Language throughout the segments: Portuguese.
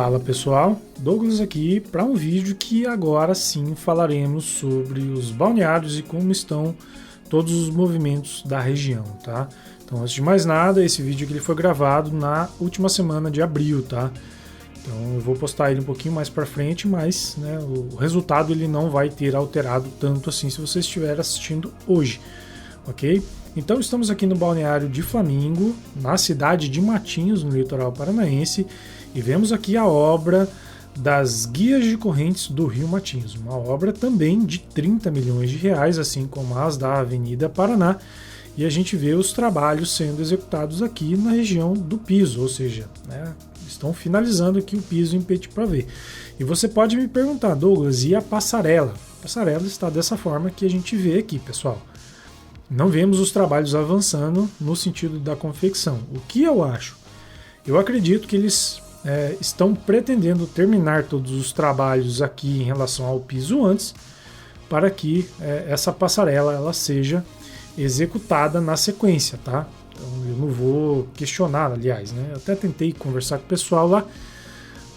Fala pessoal, Douglas aqui para um vídeo que agora sim falaremos sobre os balneários e como estão todos os movimentos da região, tá? Então, antes de mais nada, esse vídeo aqui ele foi gravado na última semana de abril, tá? Então eu vou postar ele um pouquinho mais para frente, mas né, o resultado ele não vai ter alterado tanto assim se você estiver assistindo hoje, ok? Então estamos aqui no balneário de Flamingo, na cidade de Matinhos, no litoral paranaense, e vemos aqui a obra das guias de correntes do Rio Matinhos, uma obra também de 30 milhões de reais, assim como as da Avenida Paraná, e a gente vê os trabalhos sendo executados aqui na região do piso, ou seja, né, estão finalizando aqui o piso em Petit Pavé. E você pode me perguntar, Douglas, e a passarela? A passarela está dessa forma que a gente vê aqui, pessoal. Não vemos os trabalhos avançando no sentido da confecção. O que eu acho? Eu acredito que eles estão pretendendo terminar todos os trabalhos aqui em relação ao piso antes, para que essa passarela ela seja executada na sequência, tá? Então eu não vou questionar, aliás, né? Eu até tentei conversar com o pessoal lá,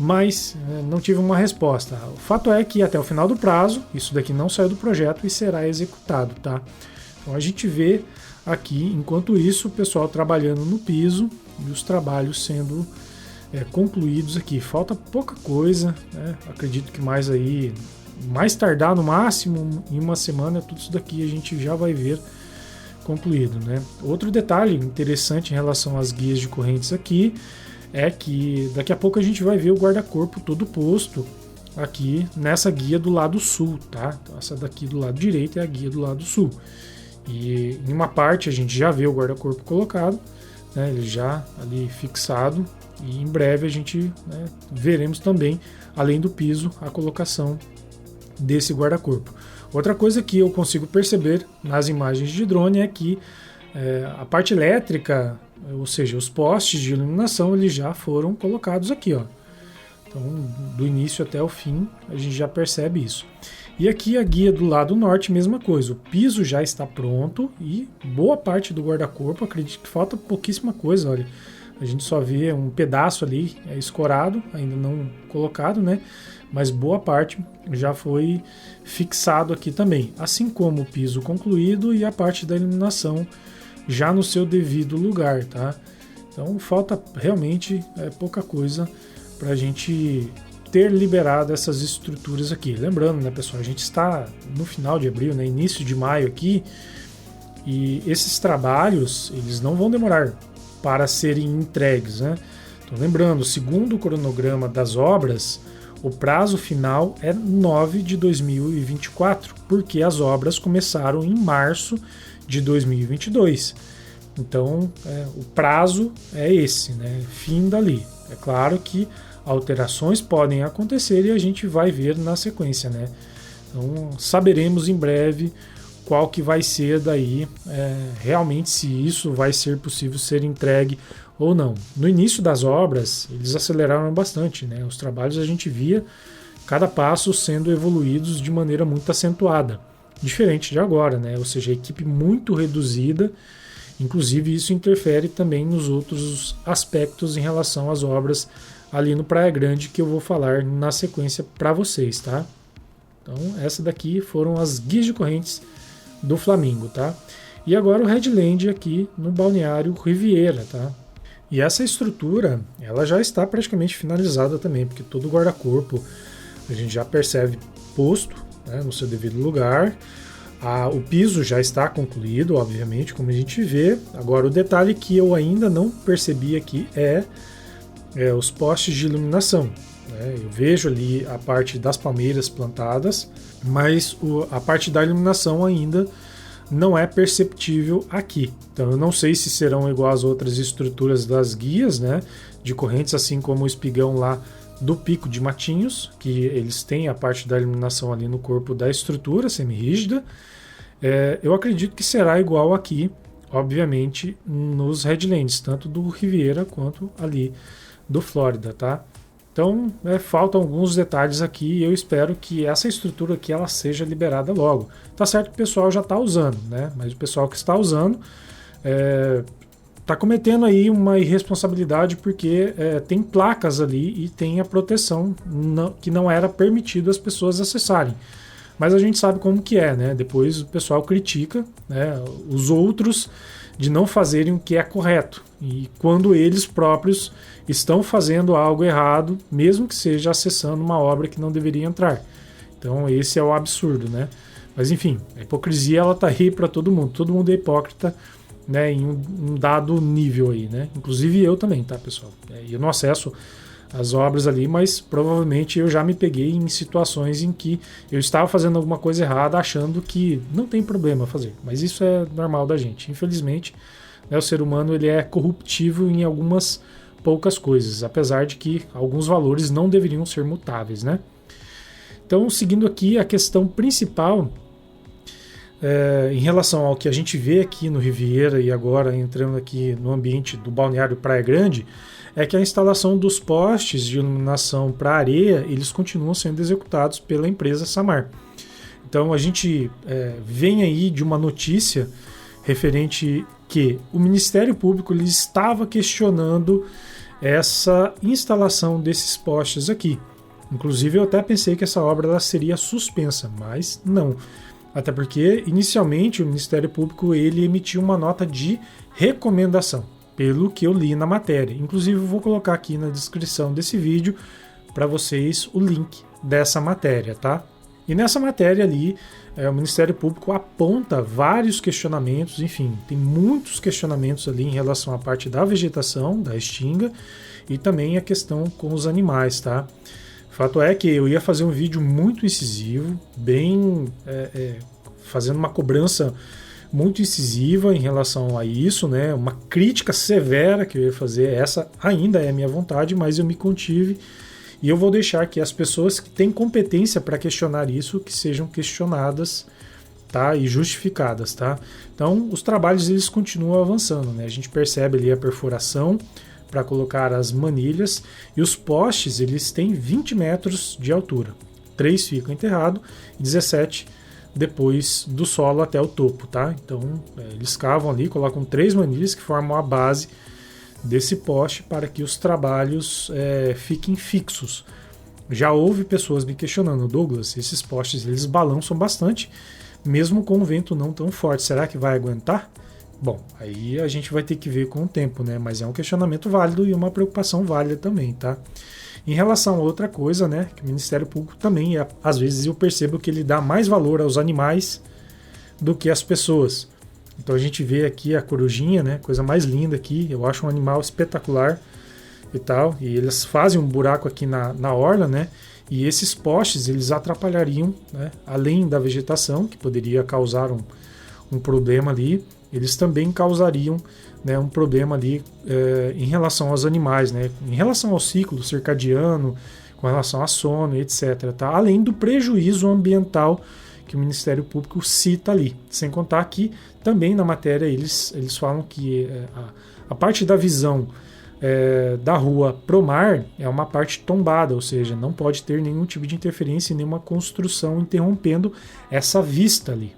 mas não tive uma resposta. O fato é que até o final do prazo, isso daqui não saiu do projeto e será executado, tá? Então a gente vê aqui, enquanto isso, o pessoal trabalhando no piso e os trabalhos sendo concluídos aqui. Falta pouca coisa, né? Acredito que mais tardar no máximo em uma semana, tudo isso daqui a gente já vai ver concluído, né? Outro detalhe interessante em relação às guias de correntes aqui é que daqui a pouco a gente vai ver o guarda-corpo todo posto aqui nessa guia do lado sul, tá? Então, essa daqui do lado direito é a guia do lado sul. E em uma parte a gente já vê o guarda-corpo colocado, né, ele já ali fixado, e em breve a gente veremos também, além do piso, a colocação desse guarda-corpo. Outra coisa que eu consigo perceber nas imagens de drone é que a parte elétrica, ou seja, os postes de iluminação, eles já foram colocados aqui, ó. Então, do início até o fim, a gente já percebe isso. E aqui a guia do lado norte, mesma coisa. O piso já está pronto e boa parte do guarda-corpo, acredito que falta pouquíssima coisa, olha. A gente só vê um pedaço ali escorado, ainda não colocado, né? Mas boa parte já foi fixado aqui também. Assim como o piso concluído e a parte da iluminação já no seu devido lugar, tá? Então falta realmente pouca coisa para a gente ter liberado essas estruturas aqui. Lembrando, né, pessoal, a gente está no final de abril, né, início de maio aqui, e esses trabalhos eles não vão demorar para serem entregues, né? Então, lembrando, segundo o cronograma das obras, o prazo final é 9 de 2024, porque as obras começaram em março de 2022. Então, o prazo é esse, né? Fim dali. É claro que alterações podem acontecer e a gente vai ver na sequência, né? Então, saberemos em breve qual que vai ser daí, realmente se isso vai ser possível ser entregue ou não. No início das obras, eles aceleraram bastante, né? Os trabalhos a gente via cada passo sendo evoluídos de maneira muito acentuada, diferente de agora, né? Ou seja, a equipe muito reduzida, inclusive isso interfere também nos outros aspectos em relação às obras ali no Praia Grande, que eu vou falar na sequência para vocês, tá? Então, essa daqui foram as guias de correntes do Flamingo, tá? E agora o Headland aqui no balneário Riviera, tá? E essa estrutura, ela já está praticamente finalizada também, porque todo o guarda-corpo a gente já percebe posto, né, no seu devido lugar. O piso já está concluído, obviamente, como a gente vê. Agora, o detalhe que eu ainda não percebi aqui é os postes de iluminação. Eu vejo ali a parte das palmeiras plantadas, mas a parte da iluminação ainda não é perceptível aqui. Então eu não sei se serão igual às outras estruturas das guias, né, de correntes, assim como o espigão lá do Pico de Matinhos, que eles têm a parte da iluminação ali no corpo da estrutura semi-rígida. Eu acredito que será igual aqui, obviamente, nos Headlands, tanto do Riviera quanto ali do Flórida, tá? Então, faltam alguns detalhes aqui e eu espero que essa estrutura aqui ela seja liberada logo. Tá certo que o pessoal já está usando, né? Mas o pessoal que está usando está cometendo aí uma irresponsabilidade porque tem placas ali e tem a proteção que não era permitido as pessoas acessarem. Mas a gente sabe como que é, né? Depois o pessoal critica, né, os outros de não fazerem o que é correto. E quando eles próprios estão fazendo algo errado, mesmo que seja acessando uma obra que não deveria entrar. Então esse é o absurdo, né? Mas enfim, a hipocrisia ela tá aí para todo mundo é hipócrita, né, em um dado nível aí, né? Inclusive eu também, tá, pessoal? Eu não acesso as obras ali, mas provavelmente eu já me peguei em situações em que eu estava fazendo alguma coisa errada achando que não tem problema fazer, mas isso é normal da gente. Infelizmente, né, o ser humano ele é corruptível em algumas poucas coisas, apesar de que alguns valores não deveriam ser mutáveis, né? Então, seguindo aqui, a questão principal em relação ao que a gente vê aqui no Riviera e agora entrando aqui no ambiente do balneário Praia Grande, é que a instalação dos postes de iluminação para areia, eles continuam sendo executados pela empresa Samar. Então a gente vem aí de uma notícia referente que o Ministério Público ele estava questionando essa instalação desses postes aqui. Inclusive eu até pensei que essa obra ela seria suspensa, mas não. Até porque, inicialmente, o Ministério Público ele emitiu uma nota de recomendação, pelo que eu li na matéria. Inclusive, eu vou colocar aqui na descrição desse vídeo para vocês o link dessa matéria, tá? E nessa matéria ali, o Ministério Público aponta vários questionamentos, enfim, tem muitos questionamentos ali em relação à parte da vegetação, da Extinga, e também a questão com os animais, tá? Fato é que eu ia fazer um vídeo muito incisivo, bem fazendo uma cobrança muito incisiva em relação a isso, né? Uma crítica severa que eu ia fazer, essa ainda é a minha vontade, mas eu me contive e eu vou deixar que as pessoas que têm competência para questionar isso, que sejam questionadas, tá? E justificadas, tá? Então, os trabalhos eles continuam avançando, né? A gente percebe ali a perfuração para colocar as manilhas e os postes eles têm 20 metros de altura, 3 ficam enterrados e 17 depois do solo até o topo, tá? Então eles cavam ali, colocam 3 manilhas que formam a base desse poste para que os trabalhos fiquem fixos. Já houve pessoas me questionando, Douglas, esses postes eles balançam bastante, mesmo com o vento não tão forte, será que vai aguentar? Bom, aí a gente vai ter que ver com o tempo, né? Mas é um questionamento válido e uma preocupação válida também, tá? Em relação a outra coisa, né? Que o Ministério Público também, às vezes eu percebo que ele dá mais valor aos animais do que às pessoas. Então a gente vê aqui a corujinha, né? Coisa mais linda aqui. Eu acho um animal espetacular e tal. E eles fazem um buraco aqui na orla, né? E esses postes, eles atrapalhariam, né? Além da vegetação, que poderia causar um problema ali, eles também causariam, né, um problema ali em relação aos animais, né, em relação ao ciclo circadiano, com relação a sono, etc. Tá? Além do prejuízo ambiental que o Ministério Público cita ali. Sem contar que também na matéria eles falam que a parte da visão da rua pro mar é uma parte tombada, ou seja, não pode ter nenhum tipo de interferência, nenhuma construção interrompendo essa vista ali.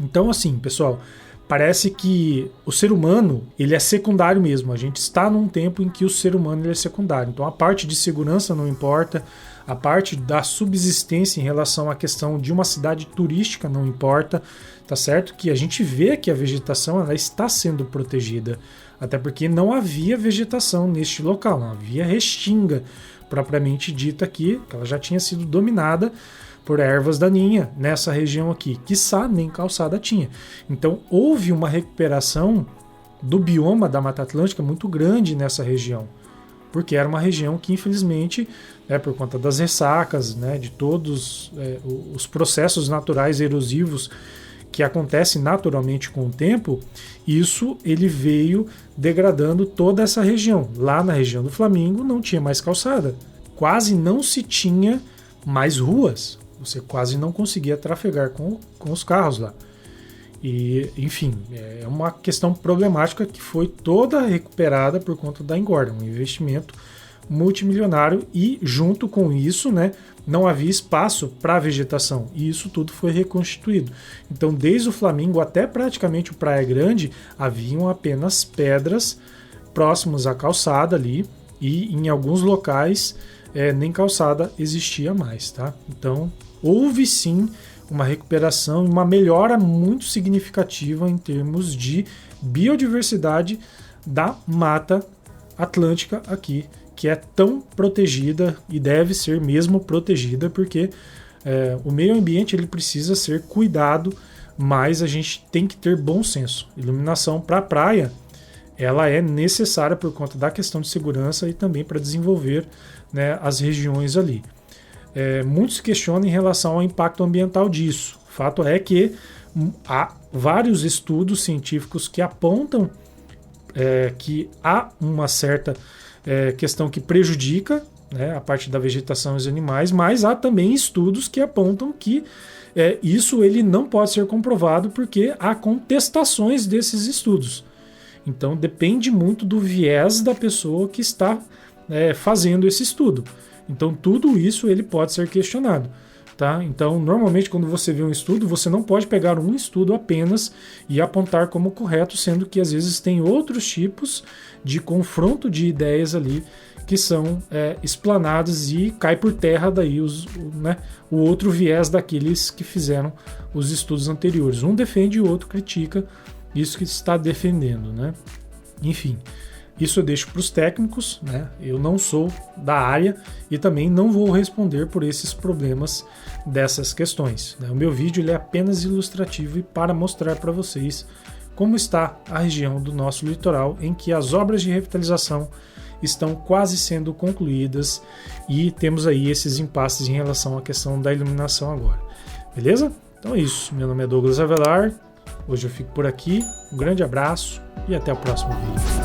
Então assim, pessoal, parece que o ser humano ele é secundário mesmo. A gente está num tempo em que o ser humano ele é secundário. Então a parte de segurança não importa, a parte da subsistência em relação à questão de uma cidade turística não importa, tá certo? Que a gente vê que a vegetação ela está sendo protegida, até porque não havia vegetação neste local, não havia restinga propriamente dita aqui, que ela já tinha sido dominada por ervas daninhas nessa região aqui, quiçá nem calçada tinha. Então houve uma recuperação do bioma da Mata Atlântica muito grande nessa região, porque era uma região que infelizmente, por conta das ressacas, né, de todos os processos naturais erosivos que acontecem naturalmente com o tempo, isso ele veio degradando toda essa região. Lá na região do Flamengo não tinha mais calçada, quase não se tinha mais ruas. Você quase não conseguia trafegar com os carros lá. E, enfim, é uma questão problemática que foi toda recuperada por conta da engorda. Um investimento multimilionário e junto com isso, né, não havia espaço para vegetação e isso tudo foi reconstituído. Então, desde o Flamingo até praticamente o Praia Grande, haviam apenas pedras próximos à calçada ali e em alguns locais nem calçada existia mais, tá? Então, houve sim uma recuperação e uma melhora muito significativa em termos de biodiversidade da Mata Atlântica aqui, que é tão protegida e deve ser mesmo protegida, porque o meio ambiente ele precisa ser cuidado, mas a gente tem que ter bom senso. Iluminação para a praia, ela é necessária por conta da questão de segurança e também para desenvolver, né, as regiões ali. Muitos se questionam em relação ao impacto ambiental disso. O fato é que há vários estudos científicos que apontam que há uma certa questão que prejudica, né, a parte da vegetação e os animais, mas há também estudos que apontam que isso ele não pode ser comprovado porque há contestações desses estudos. Então depende muito do viés da pessoa que está fazendo esse estudo. Então tudo isso ele pode ser questionado. Tá? Então, normalmente, quando você vê um estudo, você não pode pegar um estudo apenas e apontar como correto, sendo que às vezes tem outros tipos de confronto de ideias ali que são explanadas e cai por terra daí o outro viés daqueles que fizeram os estudos anteriores. Um defende e o outro critica isso que está defendendo, né? Enfim. Isso eu deixo para os técnicos, né? Eu não sou da área e também não vou responder por esses problemas dessas questões, né? O meu vídeo ele é apenas ilustrativo e para mostrar para vocês como está a região do nosso litoral, em que as obras de revitalização estão quase sendo concluídas e temos aí esses impasses em relação à questão da iluminação agora. Beleza? Então é isso. Meu nome é Douglas Avelar. Hoje eu fico por aqui. Um grande abraço e até o próximo vídeo.